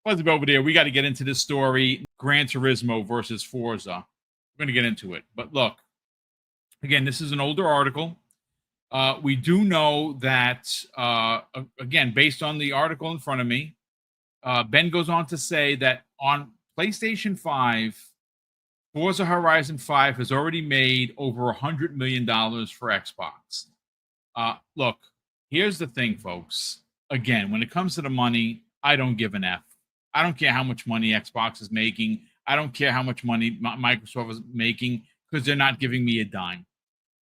Fuzzy over there, we got to get into this story. Gran Turismo versus Forza. We're going to get into it. But look, again, this is an older article. We do know that, again, based on the article in front of me, Ben goes on to say that on PlayStation 5, Forza Horizon 5 has already made over $100 million for Xbox. Look, here's the thing, folks. Again, when it comes to the money, I don't give an F. I don't care how much money Xbox is making. I don't care how much money Microsoft is making because they're not giving me a dime.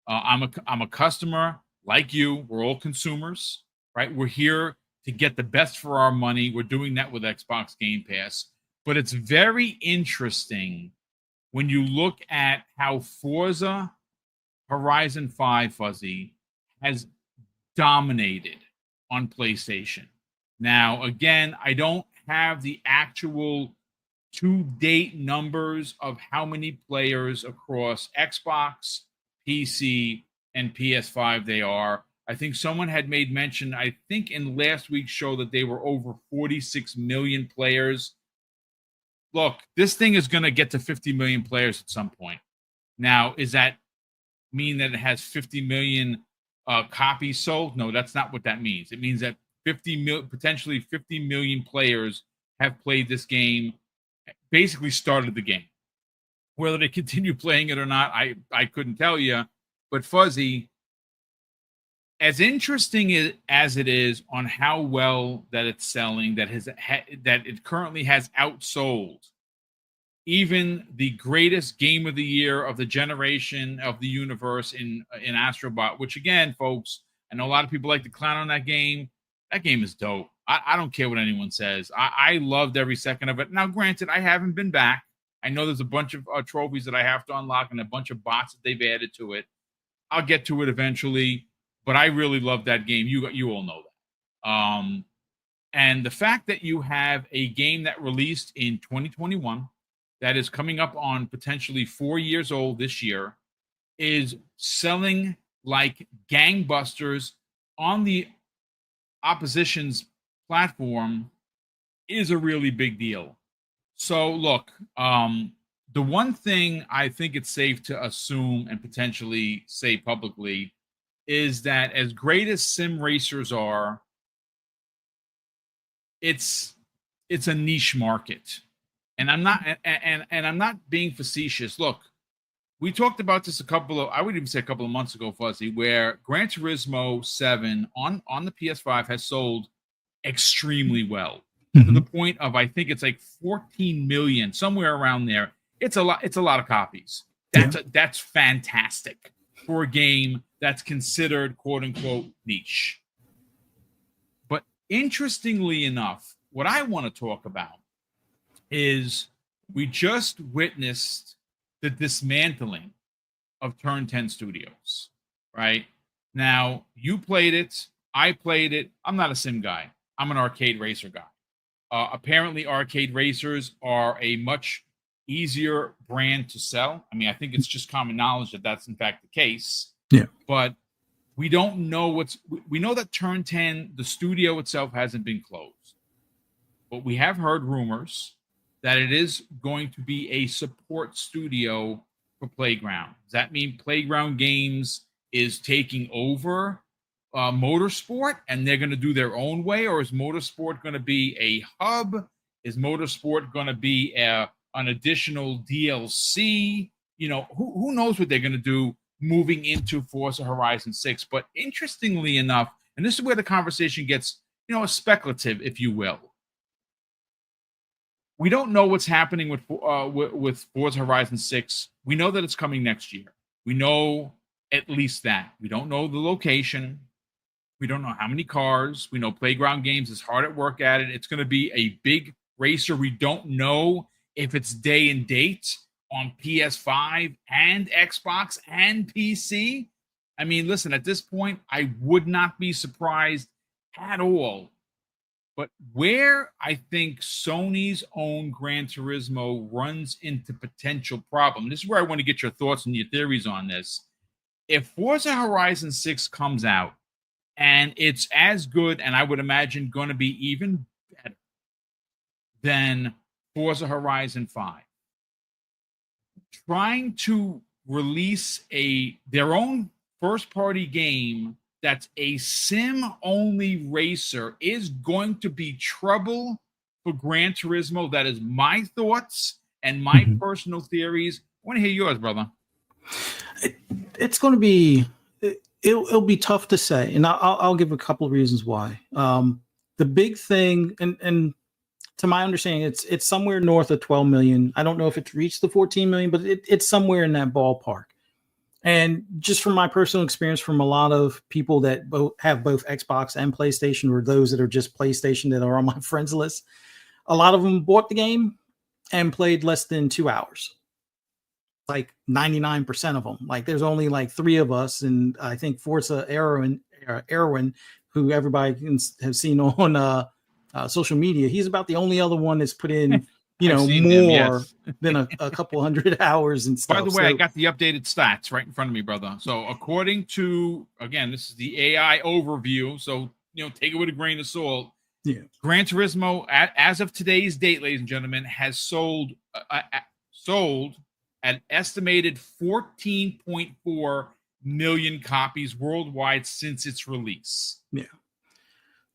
I'm a customer like you. We're all consumers, right? We're here to get the best for our money. We're doing that with Xbox Game Pass. But it's very interesting when you look at how Forza Horizon 5 Fuzzy has dominated on PlayStation. Now, again, I don't have the actual to-date numbers of how many players across Xbox, PC, and PS5 they are. I think someone had made mention, I think in last week's show, that they were over 46 million players. Look, this thing is going to get to 50 million players at some point. Now, does that mean that it has 50 million copies sold? No, that's not what that means. It means that potentially 50 million players have played this game, basically started the game. Whether they continue playing it or not, I couldn't tell you. But Fuzzy, as interesting as it is on how well that it's selling, that it currently has outsold even the greatest game of the year, of the generation, of the universe in Astrobot, which again, folks, I know a lot of people like to clown on that game. That game is dope. I don't care what anyone says. I loved every second of it. Now, granted, I haven't been back. I know there's a bunch of trophies that I have to unlock and a bunch of bots that they've added to it. I'll get to it eventually, but I really love that game. You all know that. And the fact that you have a game that released in 2021 that is coming up on potentially 4 years old this year is selling like gangbusters on the opposition's platform is a really big deal. So look, the one thing I think it's safe to assume and potentially say publicly is that as great as sim racers are, it's a niche market. And I'm not being facetious. Look, we talked about this I would even say a couple of months ago, Fuzzy, where Gran Turismo 7 on the PS5 has sold extremely well. To the point of, I think it's like 14 million, somewhere around there. It's a lot of copies. That's fantastic for a game that's considered quote unquote niche. But interestingly enough, what I want to talk about is we just witnessed the dismantling of Turn 10 Studios, right? Now, you played it. I played it. I'm not a sim guy. I'm an arcade racer guy. Apparently, arcade racers are a much easier brand to sell. I mean, I think it's just common knowledge that that's in fact the case. Yeah. But we don't know we know that Turn 10, the studio itself, hasn't been closed. But we have heard rumors that it is going to be a support studio for Playground. Does that mean Playground Games is taking over Motorsport and they're going to do their own way? Or is Motorsport going to be a hub? Is Motorsport going to be an additional DLC? You know, who knows what they're going to do moving into Forza Horizon 6. But interestingly enough, and this is where the conversation gets, speculative, if you will. We don't know what's happening with Forza Horizon 6. We know that it's coming next year. We know at least that. We don't know the location. We don't know how many cars. We know Playground Games is hard at work at it. It's going to be a big racer. We don't know if it's day and date on PS5 and Xbox and PC. I mean, listen, at this point, I would not be surprised at all. But where I think Sony's own Gran Turismo runs into potential problem, this is where I want to get your thoughts and your theories on this. If Forza Horizon 6 comes out and it's as good, and I would imagine going to be even better than Forza Horizon 5. Trying to release their own first-party game that's a sim-only racer is going to be trouble for Gran Turismo. That is my thoughts and my personal theories. I want to hear yours, brother. It's going to be it'll be tough to say, and I'll give a couple of reasons why. The big thing, and to my understanding, it's somewhere north of 12 million. I don't know if it's reached the 14 million, but it's somewhere in that ballpark. And just from my personal experience, from a lot of people that have both Xbox and PlayStation, or those that are just PlayStation that are on my friends list, a lot of them bought the game and played less than 2 hours. Like 99% of them. Like there's only like 3 of us, and I think Forza Erwin, who everybody has seen on social media, he's about the only other one that's put in more yes. than a couple hundred hours and stuff. By the way, I got the updated stats right in front of me, brother. So according to, again, this is the AI overview, so take it with a grain of salt. Yeah. Gran Turismo, as of today's date, ladies and gentlemen, has sold an estimated 14.4 million copies worldwide since its release. Yeah.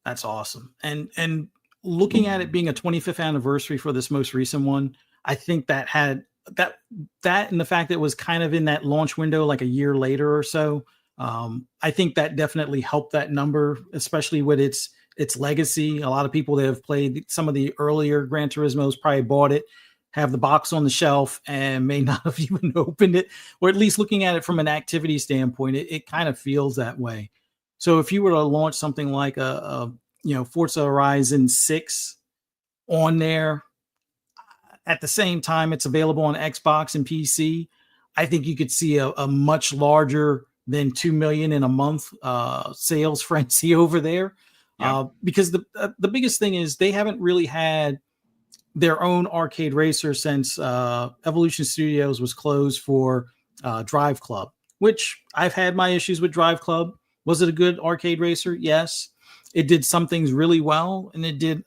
That's awesome. And looking at it being a 25th anniversary for this most recent one, I think that had that and the fact that it was kind of in that launch window like a year later or so, I think that definitely helped that number, especially with its legacy. A lot of people that have played some of the earlier Gran Turismos probably bought it, have the box on the shelf, and may not have even opened it, or at least looking at it from an activity standpoint, it kind of feels that way. So if you were to launch something like a Forza Horizon 6 on there, at the same time it's available on Xbox and PC, I think you could see a much larger than 2 million in a month sales frenzy over there. Yep. Because the biggest thing is they haven't really had their own arcade racer since Evolution Studios was closed for Drive Club, which I've had my issues with Drive Club. Was it a good arcade racer? Yes. It did some things really well, and it did,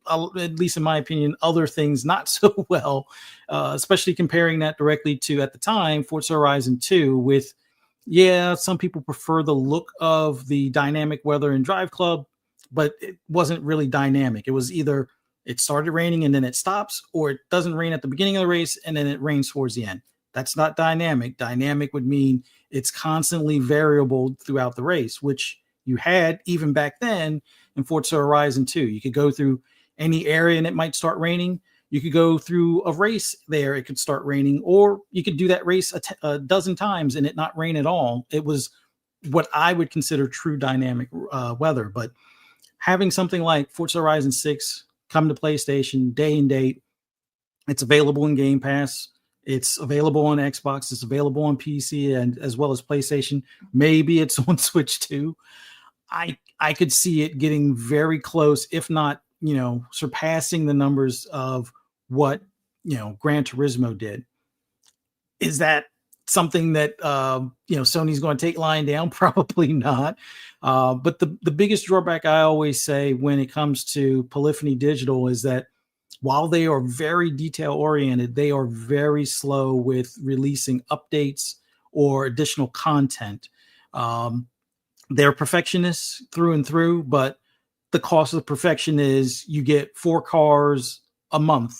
at least in my opinion, other things not so well, especially comparing that directly to, at the time, Forza Horizon 2 with, some people prefer the look of the dynamic weather in Drive Club, but it wasn't really dynamic. It was either it started raining and then it stops, or it doesn't rain at the beginning of the race and then it rains towards the end. That's not dynamic. Dynamic would mean it's constantly variable throughout the race, which you had even back then in Forza Horizon 2. You could go through any area and it might start raining. You could go through a race there, it could start raining, or you could do that race a dozen times and it not rain at all. It was what I would consider true dynamic weather. But having something like Forza Horizon 6 come to PlayStation day and date, it's available in Game Pass. It's available on Xbox. It's available on PC and as well as PlayStation. Maybe it's on Switch too. I could see it getting very close, if not, surpassing the numbers of what, Gran Turismo did. Is that something that, Sony's going to take lying down? Probably not. But the biggest drawback I always say when it comes to Polyphony Digital is that while they are very detail oriented, they are very slow with releasing updates or additional content. They're perfectionists through and through, but the cost of perfection is you get 4 cars a month.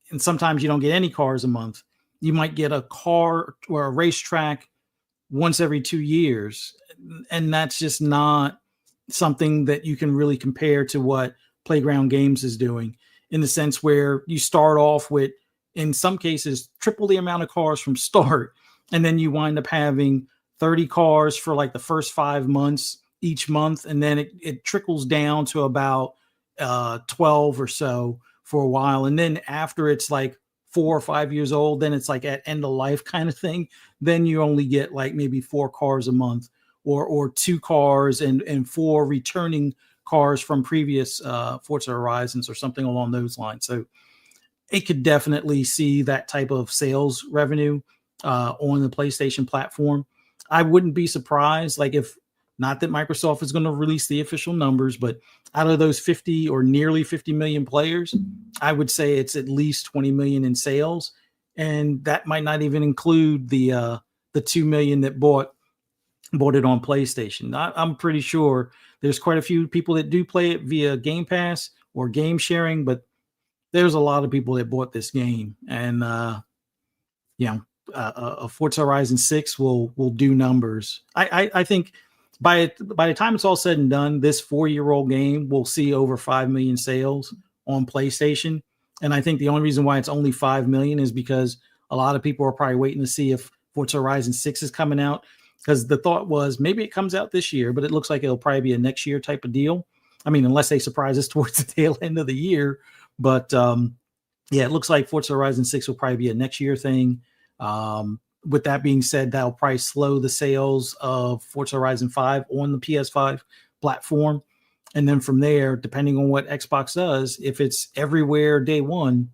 And sometimes you don't get any cars a month. You might get a car or a racetrack once every 2 years. And that's just not something that you can really compare to what Playground Games is doing, in the sense where you start off with, in some cases, triple the amount of cars from start. And then you wind up having 30 cars for like the first 5 months each month. And then it trickles down to about 12 or so for a while. And then after it's like 4 or 5 years old, then it's like at end of life kind of thing. Then you only get like maybe 4 cars a month, or 2 cars and 4 returning cars from previous Forza Horizons or something along those lines. So it could definitely see that type of sales revenue on the PlayStation platform. I wouldn't be surprised, like if Not that Microsoft is going to release the official numbers, but out of those 50 or nearly 50 million players, I would say it's at least 20 million in sales, and that might not even include the 2 million that bought it on PlayStation. I'm pretty sure there's quite a few people that do play it via Game Pass or game sharing, but there's a lot of people that bought this game, and Forza Horizon 6 will do numbers. I think by the time it's all said and done, this 4-year-old game will see over 5 million sales on PlayStation. And I think the only reason why it's only 5 million is because a lot of people are probably waiting to see if Forza Horizon 6 is coming out. Because the thought was maybe it comes out this year, but it looks like it'll probably be a next year type of deal. I mean, unless they surprise us towards the tail end of the year. But it looks like Forza Horizon 6 will probably be a next year thing. With that being said, that'll probably slow the sales of Forza Horizon 5 on the PS5 platform. And then from there, depending on what Xbox does, if it's everywhere day one,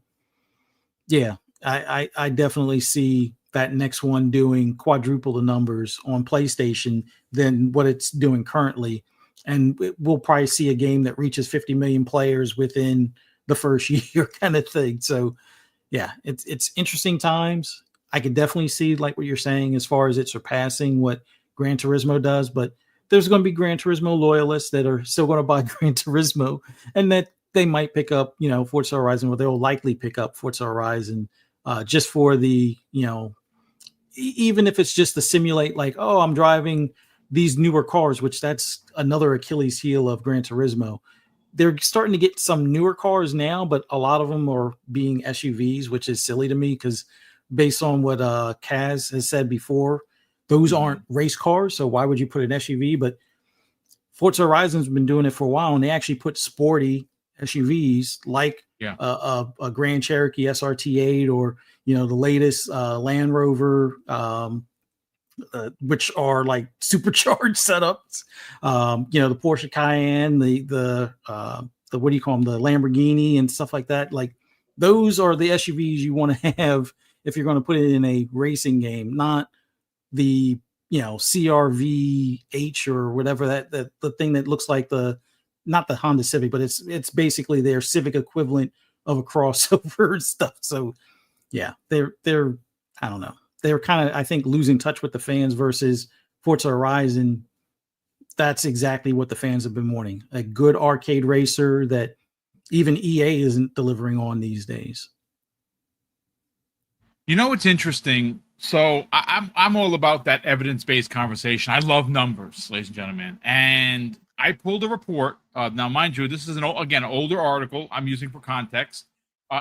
I definitely see that next one doing quadruple the numbers on PlayStation than what it's doing currently. And we'll probably see a game that reaches 50 million players within the first year kind of thing. So it's interesting times. I could definitely see like what you're saying as far as it surpassing what Gran Turismo does, but there's going to be Gran Turismo loyalists that are still going to buy Gran Turismo, and that they might pick up, Forza Horizon, or they'll likely pick up Forza Horizon just for the, even if it's just to simulate like, oh, I'm driving these newer cars, which that's another Achilles heel of Gran Turismo. They're starting to get some newer cars now, but a lot of them are being SUVs, which is silly to me because based on what Kaz has said before, those aren't race cars. So why would you put an SUV? But Forza Horizon's been doing it for a while, and they actually put sporty SUVs like a Grand Cherokee SRT8 or the latest Land Rover, which are like supercharged setups. The Porsche Cayenne, the what do you call them, the Lamborghini and stuff like that. Like those are the SUVs you want to have if you're going to put it in a racing game, not the CRV-H or whatever that the thing that looks like not the Honda Civic, but it's basically their Civic equivalent of a crossover stuff. So they're I don't know. They're kind of, I think, losing touch with the fans versus Forza Horizon. That's exactly what the fans have been wanting. A good arcade racer that even EA isn't delivering on these days. What's interesting? So I'm all about that evidence-based conversation. I love numbers, ladies and gentlemen. And I pulled a report. Now, mind you, this is an older article I'm using for context.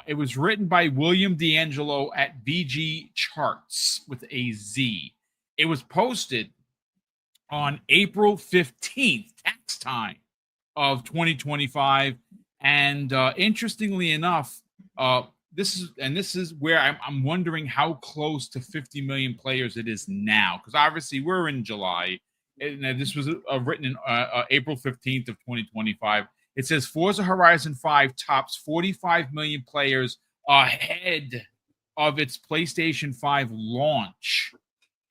It was written by William D'Angelo at VG Charts with a Z. It was posted on April 15th, tax time of 2025. And interestingly enough, this is where I'm wondering how close to 50 million players it is now, because obviously we're in July, and this was written in April 15th of 2025. It says Forza Horizon 5 tops 45 million players ahead of its PlayStation 5 launch.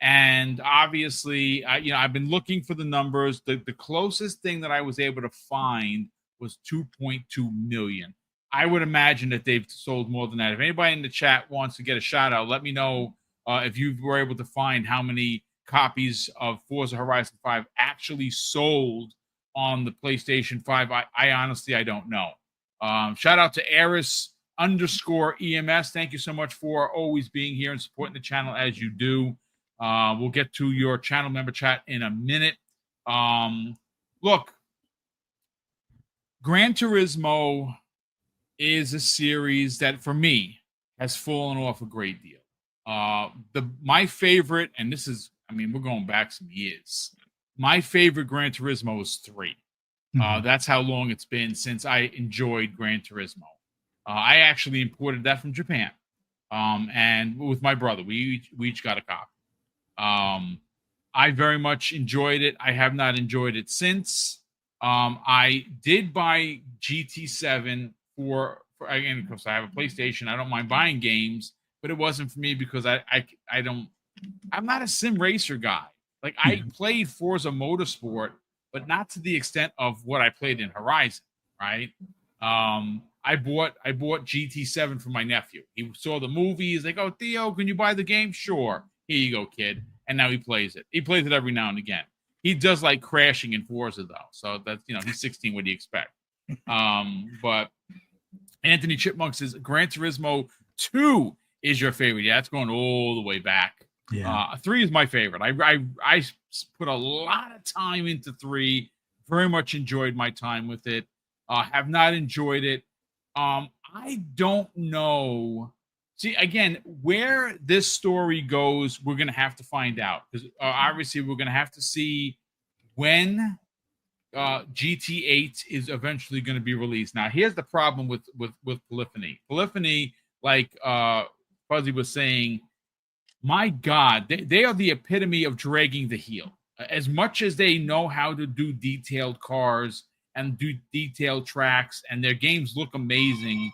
And obviously, I've been looking for the numbers. The closest thing that I was able to find was 2.2 million. I would imagine that they've sold more than that. If anybody in the chat wants to get a shout out, let me know if you were able to find how many copies of Forza Horizon 5 actually sold on the PlayStation 5. I honestly, I don't know. Shout out to Eris_EMS. Thank you so much for always being here and supporting the channel as you do. We'll get to your channel member chat in a minute. Look, Gran Turismo is a series that, for me, has fallen off a great deal. My favorite, and this is, we're going back some years. My favorite Gran Turismo is 3. That's how long it's been since I enjoyed Gran Turismo. I actually imported that from Japan, and with my brother, we each got a copy. I very much enjoyed it. I have not enjoyed it since. I did buy GT7 for again, because I have a PlayStation. I don't mind buying games, but it wasn't for me because I'm not a sim racer guy. Like I played Forza Motorsport, but not to the extent of what I played in Horizon, right? I bought GT7 for my nephew. He saw the movie. He's like, "Oh, Theo, can you buy the game?" Sure. Here you go, kid. And now he plays it. He plays it every now and again. He does like crashing in Forza though, so that's he's 16. What do you expect? But Anthony Chipmunk says Gran Turismo 2 is your favorite. Yeah, it's going all the way back. Yeah. 3 is my favorite. I put a lot of time into 3. Very much enjoyed my time with it. Have not enjoyed it. I don't know. See, again, where this story goes, we're going to have to find out. Because obviously, we're going to have to see when GT8 is eventually going to be released. Now, here's the problem with Polyphony. Polyphony, like Fuzzy was saying, my God, they are the epitome of dragging the heel. As much as they know how to do detailed cars and do detailed tracks, and their games look amazing,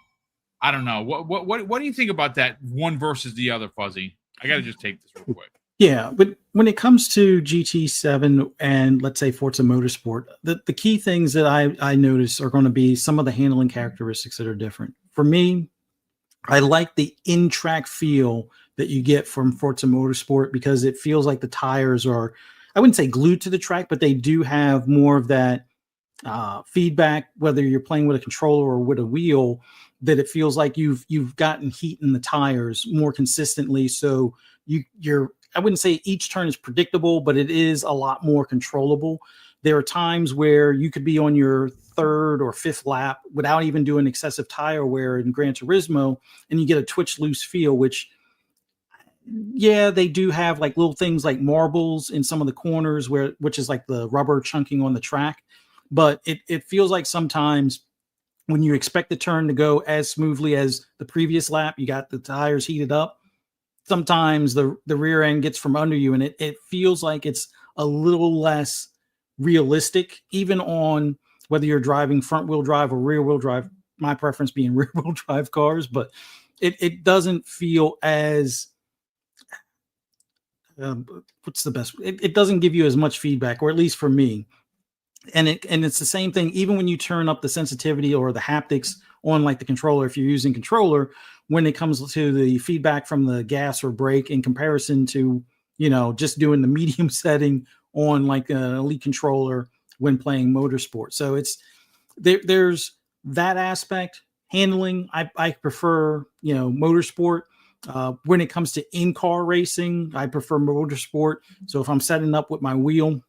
I don't know. What do you think about that one versus the other, Fuzzy? I got to just take this real quick. Yeah, but when it comes to GT7 and let's say Forza Motorsport, the key things that I notice are going to be some of the handling characteristics that are different. For me, I like the in-track feel that you get from Forza Motorsport because it feels like the tires are, I wouldn't say glued to the track, but they do have more of that feedback, whether you're playing with a controller or with a wheel, that it feels like you've gotten heat in the tires more consistently. So you're I wouldn't say each turn is predictable, but it is a lot more controllable. There are times where you could be on your third or fifth lap without even doing excessive tire wear in Gran Turismo, and you get a twitch loose feel, which, yeah, they do have like little things like marbles in some of the corners which is like the rubber chunking on the track. But it feels like sometimes when you expect the turn to go as smoothly as the previous lap, you got the tires heated up. Sometimes the rear end gets from under you, and it feels like it's a little less realistic, even on whether you're driving front wheel drive or rear wheel drive. My preference being rear wheel drive cars, but it doesn't feel as what's the best? It doesn't give you as much feedback, or at least for me. And it's the same thing even when you turn up the sensitivity or the haptics on like the controller. If you're using controller, when it comes to the feedback from the gas or brake in comparison to just doing the medium setting on like an Elite controller when playing motorsport. So there's that aspect. Handling, I prefer motorsport. When it comes to in-car racing, I prefer motorsport. So if I'm setting up with my wheel,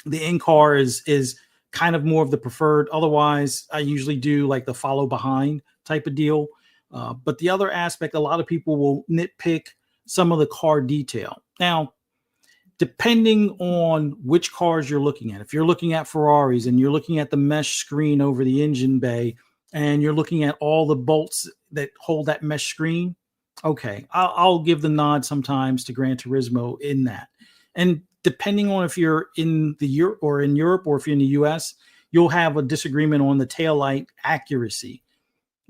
the in-car is kind of more of the preferred. Otherwise, I usually do like the follow behind type of deal. But the other aspect, a lot of people will nitpick some of the car detail. Now, depending on which cars you're looking at, if you're looking at Ferraris and you're looking at the mesh screen over the engine bay and you're looking at all the bolts that hold that mesh screen, okay, I'll give the nod sometimes to Gran Turismo in that. And depending on if you're in Europe or if you're in the US, you'll have a disagreement on the taillight accuracy.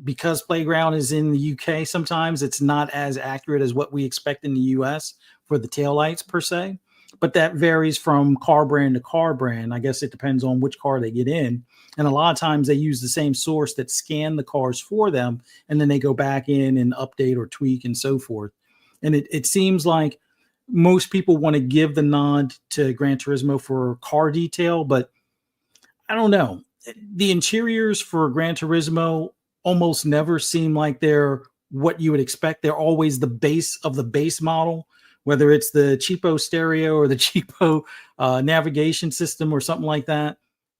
Because Playground is in the UK, sometimes it's not as accurate as what we expect in the US for the taillights per se. But that varies from car brand to car brand. I guess it depends on which car they get in. And a lot of times they use the same source that scan the cars for them, and then they go back in and update or tweak and so forth. And it seems like most people want to give the nod to Gran Turismo for car detail, but I don't know. The interiors for Gran Turismo almost never seem like they're what you would expect. They're always the base of the base model, whether it's the cheapo stereo or the cheapo navigation system or something like that.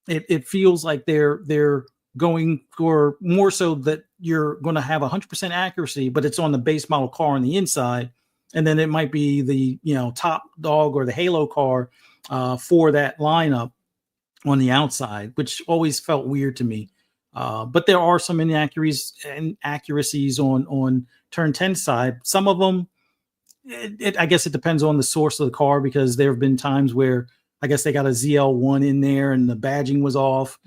It feels like they're going for more so that you're going to have 100% accuracy, but it's on the base model car on the inside. And then it might be the top dog or the Halo car for that lineup on the outside, which always felt weird to me. But there are some inaccuracies on turn 10 side. Some of them, I guess it depends on the source of the car, because there have been times where I guess they got a ZL1 in there and the badging was off.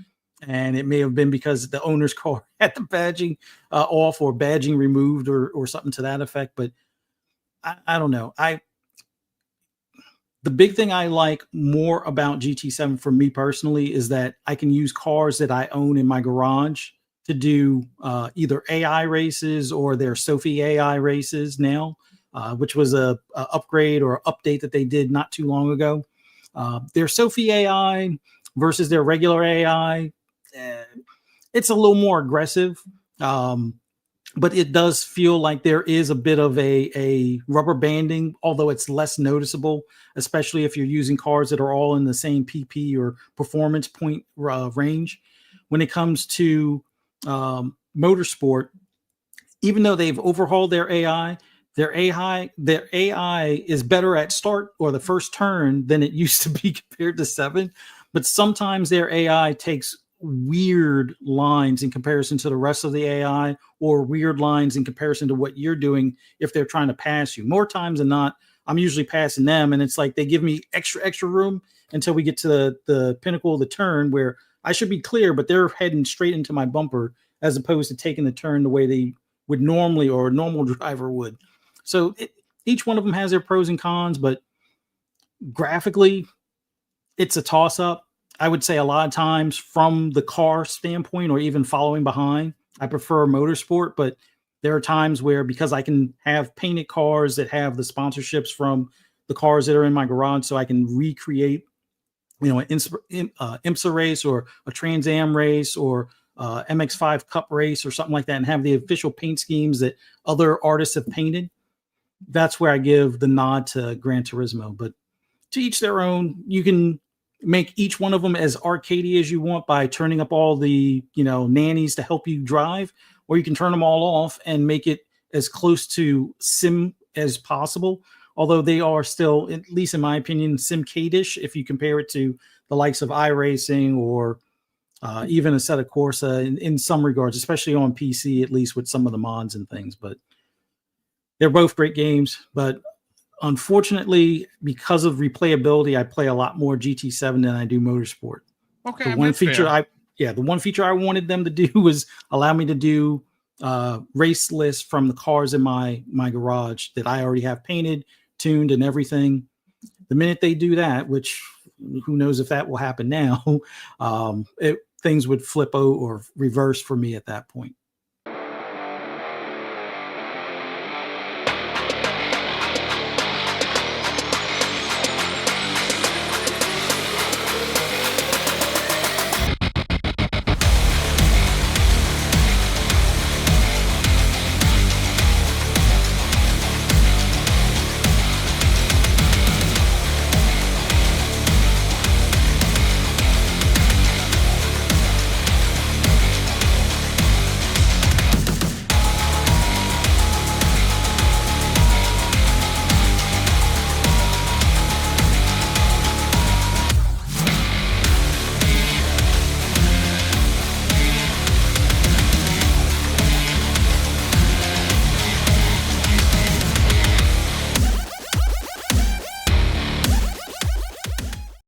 And it may have been because the owner's car had the badging off or badging removed or something to that effect. But I don't know. the big thing I like more about GT7 for me personally is that I can use cars that I own in my garage to do either AI races or their Sophie AI races now, which was a upgrade or update that they did not too long ago. Their Sophie AI versus their regular AI, it's a little more aggressive. But it does feel like there is a bit of a rubber banding, although it's less noticeable, especially if you're using cars that are all in the same PP or performance point range. When it comes to motorsport, even though they've overhauled their AI is better at start or the first turn than it used to be compared to 7. But sometimes their AI takes weird lines in comparison to the rest of the AI, or weird lines in comparison to what you're doing if they're trying to pass you. More times than not, I'm usually passing them, and it's like they give me extra room until we get to the pinnacle of the turn where I should be clear, but they're heading straight into my bumper as opposed to taking the turn the way they would normally, or a normal driver would. So each one of them has their pros and cons, but graphically, it's a toss-up. I would say a lot of times from the car standpoint or even following behind, I prefer motorsport, but there are times where, because I can have painted cars that have the sponsorships from the cars that are in my garage, so I can recreate, an IMSA race or a Trans Am race or MX5 Cup race or something like that, and have the official paint schemes that other artists have painted. That's where I give the nod to Gran Turismo. But to each their own. You can make each one of them as arcadey as you want by turning up all the nannies to help you drive, or you can turn them all off and make it as close to sim as possible, although they are still, at least in my opinion, simcade-ish if you compare it to the likes of iRacing or even Assetto Corsa in some regards, especially on PC, at least with some of the mods and things. But they're both great games. But unfortunately, because of replayability, I play a lot more GT7 than I do Motorsport. Okay, the one feature I wanted them to do was allow me to do race lists from the cars in my garage that I already have painted, tuned, and everything. The minute they do that, which who knows if that will happen now, things would flip or reverse for me at that point.